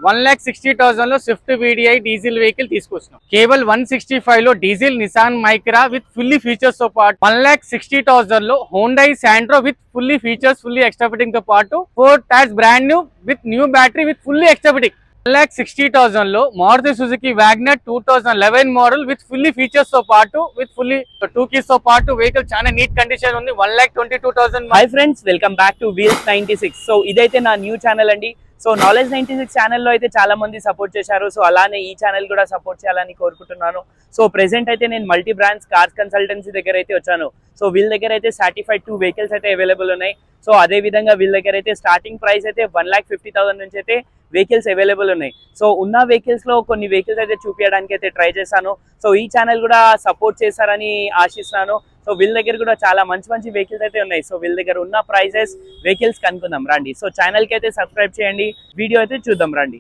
1,60,000 లో Swift VDI diesel vehicle తీసుకొచ్చినాం. కేవల్ 165 లో diesel Nissan Micra with fully features తో పాటు 1,60,000 లో Hyundai Santro with fully features, fully extra fitting తో పాటు 4 tyres brand new with new battery with fully extra fitting. 1,60,000 లో Maruti Suzuki WagonR 2011 model with fully features తో పాటు విత్ ఫుల్లీ 2 కీస్ తో పాటు వెహికల్ చాలా నీట్ కండిషన్ ఉంది. 1,22,000. Hi friends, welcome back to wheels 96. So ఇదైతే నా న్యూ ఛానల్ అండి. సో నాలెడ్జ్ 96 ఛానల్లో అయితే చాలా మంది సపోర్ట్ చేశారు. సో అలానే ఈ ఛానల్ కూడా సపోర్ట్ చేయాలని కోరుకుంటున్నాను. సో ప్రెసెంట్ అయితే నేను మల్టీ బ్రాండ్స్ కార్స్ కన్సల్టెన్సీ దగ్గర అయితే వచ్చాను. సో వీళ్ళ దగ్గర అయితే సర్టిఫైడ్ 2 వెహికల్స్ అయితే అవైలబుల్ ఉన్నాయి. సో అదే విధంగా వీళ్ళ దగ్గర అయితే స్టార్టింగ్ ప్రైస్ అయితే 1,50,000 నుంచి అయితే వెహికల్స్ అవైలబుల్ ఉన్నాయి. సో ఉన్న వెహికల్స్ లో కొన్ని వెహికల్స్ అయితే చూపించడానికి అయితే ట్రై చేశాను. సో ఈ ఛానల్ కూడా సపోర్ట్ చేశారని ఆశిస్తున్నాను. సో వీళ్ళ దగ్గర కూడా చాలా మంచి మంచి వెహికల్స్ అయితే ఉన్నాయి. సో వీళ్ళ దగ్గర ఉన్న ప్రైజెస్, వెహికల్స్ కనుక్కుందాం రండి. సో ఛానల్ కి అయితే సబ్స్క్రైబ్ చేయండి, వీడియో అయితే చూద్దాం రండి.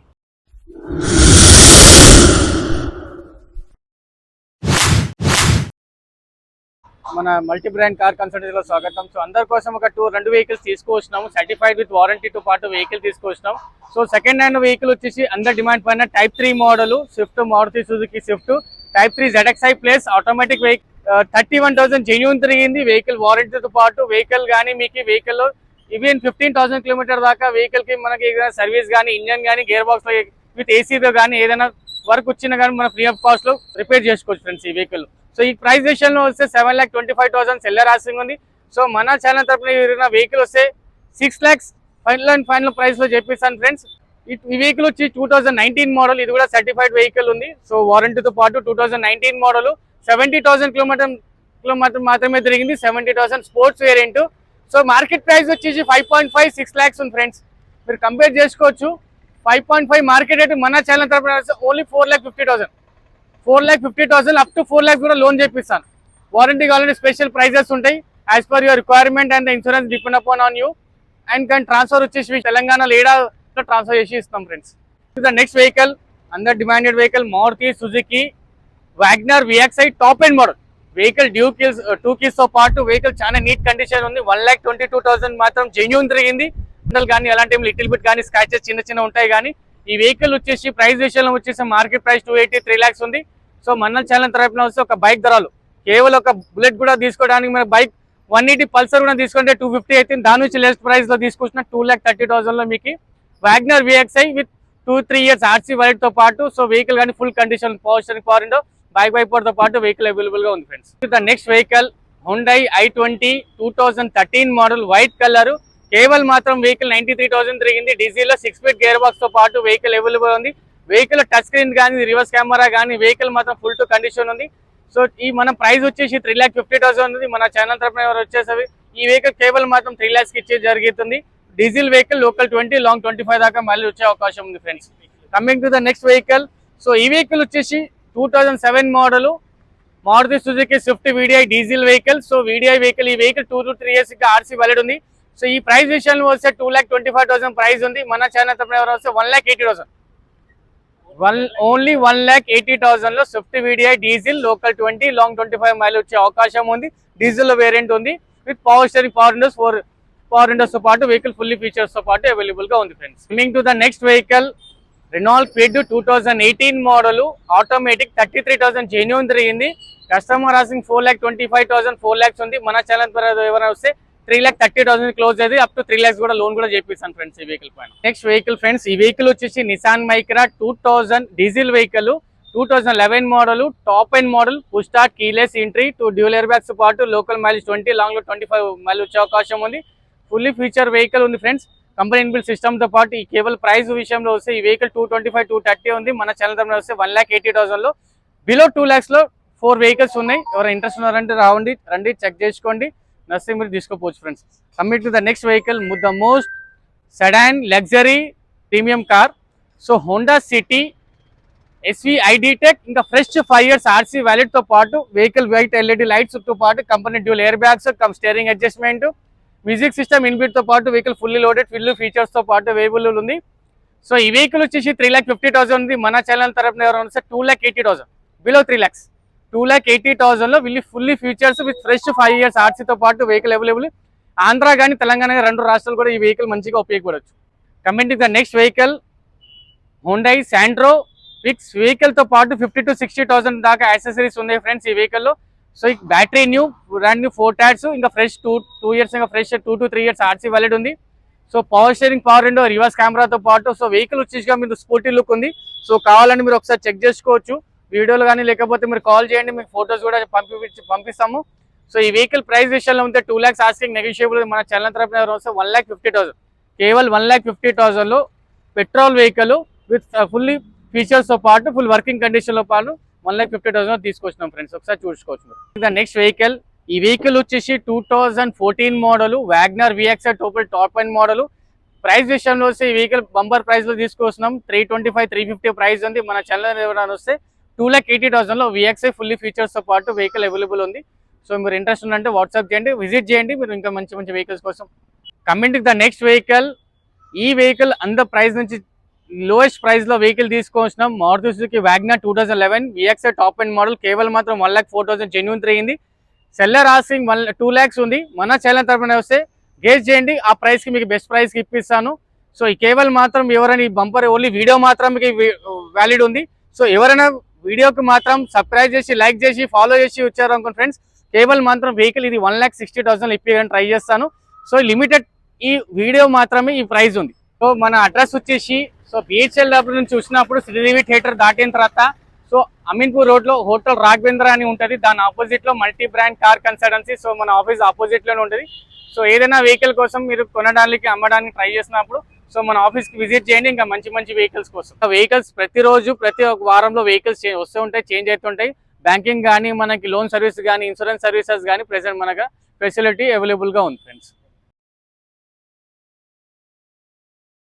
మన మల్టీ బ్రాండ్ కార్ కన్సల్టెన్సీలో స్వాగతం. సో అందరి కోసం ఒక 2 వెహికల్స్ తీసుకొచ్చినాము. సర్టిఫైడ్ విత్ వారంటీతో పాటు వెహికల్ తీసుకొచ్చినాం. సో సెకండ్ హ్యాండ్ వెహికల్ వచ్చేసి అందర్ డిమాండ్ పైన type 3 model Swift, Maruti Suzuki Swift type 3 ZXi plus automatic vehicle. 31,000 genuine తిరిగింది వెహికల్ వారంటీతో పాటు. వెహికల్ కానీ మీకు వెహికల్ లో ఈవెన్ 15,000 కిలోమీటర్ దాకా వెహికల్ కి మనకి సర్వీస్ కానీ, ఇంజన్ కానీ, గేర్ బాక్స్ లో విత్ ఏసీతో కానీ ఏదైనా వర్క్ వచ్చినా కానీ మన ఫ్రీ ఆఫ్ కాస్ట్ లో రిపేర్ చేసుకోవచ్చు ఫ్రెండ్స్ ఈ వెహికల్. సో ఈ ప్రైస్ విషయంలో వస్తే 7,25,000 సెల్లర్ ఆస్కింగ్ ఉంది. సో మన ఛానల్ తరఫున వెహికల్ వస్తే 6 lakhs ఫైనల్ ప్రైస్ లో చెప్పిస్తాను ఫ్రెండ్స్. ఈ వెహికల్ వచ్చి 2019 మోడల్, ఇది కూడా సర్టిఫైడ్ వెహికల్ ఉంది. సో వారంటీతో పాటు 2019 మోడల్, 70,000 కిలోమీటర్ మాత్రమే తిరిగింది. 70,000 sports variant. So market price వచ్చేసి 5.5, 6 lakhs ఉంది ఫ్రెండ్స్. మీరు కంపేర్ చేసుకోవచ్చు. 5.5 మార్కెట్ రేట్ మన ఛానల్ తరఫున ఓన్లీ 4,50,000. 4,50,000 అప్ టు 4 lakhs కూడా లోన్ చేపిస్తాను. వారంటీ కావాలంటే స్పెషల్ ప్రైజెస్ ఉంటాయి. As per your requirement and insurance depend upon on you. And కానీ ట్రాన్స్ఫర్ వచ్చేసి తెలంగాణలో ఏడాలో ట్రాన్స్ఫర్ చేసి ఇస్తాం friends. The next vehicle under demanded vehicle Maruti Suzuki WagonR VXi top end model vehicle. 2 keys తో పాటు వెహికల్ చాలా నీట్ కండిషన్ ఉంది. 1,22,000 మాత్రం జెన్యూన్ తిరిగింది. కానీ అలాంటి లిటిల్ బిట్ కానీ స్క్రాచెస్ చిన్న ఉంటాయి. కానీ ఈ వెహికల్ వచ్చేసి ప్రైస్ విషయంలో వచ్చేసి మార్కెట్ ప్రైస్ 283 lakhs ఉంది. సో మన ఛానల్ తరఫున వస్తే ఒక బైక్ ధరలు కేవలం ఒక బుల్లెట్ కూడా తీసుకోవడానికి మన బైక్ 180 పల్సర్ కూడా తీసుకుంటే 250 అయితే, దాని నుంచి లెస్ ప్రైస్ లో తీసుకొచ్చిన 2,30,000 లో మీకు WagonR VXi with 2-3 years RC valid తో పాటు. సో వెహికల్ కానీ full condition, power steering, power window, back wiper తో పాటు వెహికల్ అవైలబుల్ గా ఉంది friends. The next vehicle Hyundai i20 2013 model white colour. కేవలం మాత్రం వెహికల్ 93,000 తిరిగింది. డీజిల్ లో 6 speed గేర్ బాక్స్ తో పాటు వెహికల్ అవైలబుల్ ఉంది. వెహికల్ టచ్ స్క్రీన్ కానీ, రివర్స్ కెమెరా కానీ, వెహికల్ మాత్రం ఫుల్ టు కండిషన్ ఉంది. సో ఈ మన ప్రైస్ వచ్చేసి 3,50,000 ఉంది. మన ఛానల్ తరఫున ఎవరు వచ్చేసి ఈ వెహికల్ కేవలం మాత్రం 3 lakhs కి ఇచ్చే జరుగుతుంది. డీజిల్ వెహికల్, లోకల్ 20, లాంగ్ 25 దాకా మళ్ళీ వచ్చే అవకాశం ఉంది friends. Coming to the next vehicle. So ఈ వెహికల్ వచ్చేసి 2007 model Maruti Suzuki Swift VDI diesel vehicle. So VDI vehicle, ఈ vehicle 2 to 3 years RC valid ఉంది. సో ఈ ప్రైస్ విషయంలో వస్తే 2,25,000 ప్రైస్ ఉంది. మన ఛానల్ తరఫున ఎవరు వస్తే 1,80,000. ఓన్లీ 1,80,000 లో Swift VDI diesel, local 20, long 25 mile వచ్చే అవకాశం ఉంది. డీజిల్ లో వేరియంట్ ఉంది with power steering, power Windows, 4 power Windows తో పాటు వెహికల్ ఫుల్లీ ఫీచర్స్ తో పాటు అవైలబుల్ గా ఉంది friends. Coming to the next vehicle Renault Kwid 2018 model automatic. 33,000 genuine తిరిగింది. కస్టమర్ ఆసింగ్ 4,25,000, 4 lakhs ఉంది. మన ఛానల్ ద్వారా ఎవరైనా వస్తే 3,30,000 క్లోజ్ అయితే అప్ టు 3 lakhs కూడా లోన్ కూడా చేపిస్తాను ఫ్రెండ్స్ ఈ వెహికల్ పైన. నెక్స్ట్ వెహికల్ ఫ్రెండ్స్, ఈ వెహికల్ వచ్చేసి Nissan Micra 2000 diesel vehicle, 2011 model top end model, push start, keyless entry, 2 dual air bags పాటు లోకల్ మైలేజ్ 20, లాంగ్ లో 25 మైల్ వచ్చే అవకాశం ఉంది. ఫుల్లీ ఫీచర్ వెహికల్ ఉంది ఫ్రెండ్స్. కంపెనీ ఇన్బిల్ట్ సిస్టమ్ తో పాటు. ఈ కేవలం ప్రైస్ విషయంలో వస్తే ఈ వెహికల్ 225, 230 ఉంది. మన ఛానల్ తరఫున వస్తే 1,80,000 లో బిలో 2 lakhs లో 4 వెహికల్స్ ఉన్నాయి. ఎవరైనా ఇంట్రెస్ట్ ఉన్నారంటే రండి చెక్ చేసుకోండి. నర్సింగ్ మీరు తీసుకోవచ్చు friends. Coming to the next vehicle, the most sedan luxury premium car. So Honda city SV ID Tech, ఇంకా ఫ్రెష్ 5 years RC వ్యాలిడ్ తో పాటు వెహికల్ వైట్ LED లైట్స్ తో పాటు company dual air bags, steering adjustment, music system inbuilt తో పాటు vehicle fully loaded, full features తో పాటు available ఉంది. సో ఈ వెహికల్ వచ్చేసి 3,50,000 ఉంది. మన ఛానల్ తరఫున ఎవరైనా వస్తే 2,80,000, బిలో 3 lakhs, 2,80,000 లో వీళ్ళు fully features with fresh 5 years RC తో పాటు వెహికల్ అవైలబుల్. ఆంధ్ర కానీ తెలంగాణ కానీ 2 రాష్ట్రాలు కూడా ఈ వెహికల్ మంచిగా ఉపయోగపడవచ్చు. Coming to the next vehicle Hyundai Santro fix vehicle తో పాటు 50 to 60,000 దాకా యాక్సెసరీస్ ఉన్నాయి ఫ్రెండ్స్ ఈ వెహికల్ లో. సో ఈ battery new, brand new 4 tyres, ఇంకా ఫ్రెష్ 2 ఇయర్స్, ఇంకా fresh 2 to 3 years RC valid ఉంది. So power steering, power window, reverse కెమెరాతో పాటు సో వెహికల్ వచ్చేసిగా మీకు స్పోర్టీ లుక్ ఉంది. సో కావాలని మీరు ఒకసారి చెక్ చేసుకోవచ్చు వీడియోలు కానీ, లేకపోతే మీరు కాల్ చేయండి, మీకు ఫొటోస్ కూడా పంపిస్తాము. సో ఈ వెహికల్ ప్రైస్ విషయంలో ఉంటే 2 lakhs ఆస్కింగ్, నెగోషియబుల్. మన ఛానల్ తరపున వస్తే 1,50,000, కేవలం 1,50,000 లో petrol vehicle with fully features తో పాటు ఫుల్ వర్కింగ్ కండిషన్ లో పాటు 1,50,000 తీసుకొచ్చినాం ఫ్రెండ్స్. ఒకసారి చూసుకోవచ్చు. నెక్స్ట్ వెహికల్, ఈ వెహికల్ వచ్చేసి 2014 model Wagner VXI top end model. Price విషయంలో వస్తే ఈ వెహికల్ బంపర్ ప్రైస్ లో తీసుకొస్తున్నాం. 325, 350 ప్రైస్ ఉంది. మన ఛానల్ ఎవరైనా వస్తే 2,80,000 లో VXI ఫుల్లీ ఫీచర్స్ తో పాటు వెహికల్ అవైలబుల్ ఉంది. సో మీరు ఇంట్రెస్ట్ ఉందంటే వాట్సాప్ చేయండి, విజిట్ చేయండి మీరు ఇంకా మంచి మంచి వెహికల్స్ కోసం. Coming to the next vehicle, ఈ వెహికల్ అందర్ ప్రైస్ నుంచి లోయెస్ట్ ప్రైస్ లో వెహికల్ తీసుకొచ్చినాం. Maruti Suzuki WagonR 2011 VXI top end model. కేవలం మాత్రం 1,04,000 జెన్యూన్ తిరిగింది. సెల్లర్ ఆస్కింగ్ 2 lakhs ఉంది. మన ఛానల్ తరపున వస్తే గేజ్ చేయండి, ఆ ప్రైస్ కి మీకు బెస్ట్ ప్రైస్ కి ఇప్పిస్తాను. సో ఈ కేవలం మాత్రం ఎవరైనా ఈ బంపర్ ఓన్లీ వీడియో మాత్రం మీకు వ్యాలిడ్ ఉంది. సో ఎవరైనా వీడియోకి మాత్రం సబ్స్క్రైబ్ చేసి, లైక్ చేసి, ఫాలో చేసి వచ్చారు అనుకోండి ఫ్రెండ్స్, కేవలం మాత్రం వెహికల్ ఇది 1,60,000 ఇప్పించడానికి ట్రై చేస్తాను. సో లిమిటెడ్ ఈ వీడియో మాత్రమే ఈ ప్రైస్ ఉంది. సో మన అడ్రస్ వచ్చేసి సో BHL నుంచి చూసినప్పుడు శ్రీదేవి థియేటర్ దాటిన తర్వాత సో అమీన్పూర్ రోడ్ లో హోటల్ రాఘవేంద్ర అని ఉంటుంది. దాని ఆపోజిట్ లో multi brand car consultancy. So మన ఆఫీస్ ఆపోజిట్ లోనే ఉంటుంది. సో ఏదైనా వెహికల్ కోసం మీరు కొనడానికి, అమ్మడానికి ట్రై చేసినప్పుడు సో మన ఆఫీస్ కి విజిట్ చేయండి, ఇంకా మంచి మంచి వెహికల్స్ కోసం. వెహికల్స్ ప్రతిరోజు ప్రతి ఒక్క వారంలో వెహికల్స్ వస్తూ ఉంటాయి, చేంజ్ అవుతుంటాయి. బ్యాంకింగ్ కానీ, మనకి లోన్ సర్వీస్ కానీ, ఇన్సూరెన్స్ సర్వీసెస్ కానీ ప్రెసెంట్ మనకు ఫెసిలిటీ అవైలబుల్ గా ఉంది ఫ్రెండ్స్.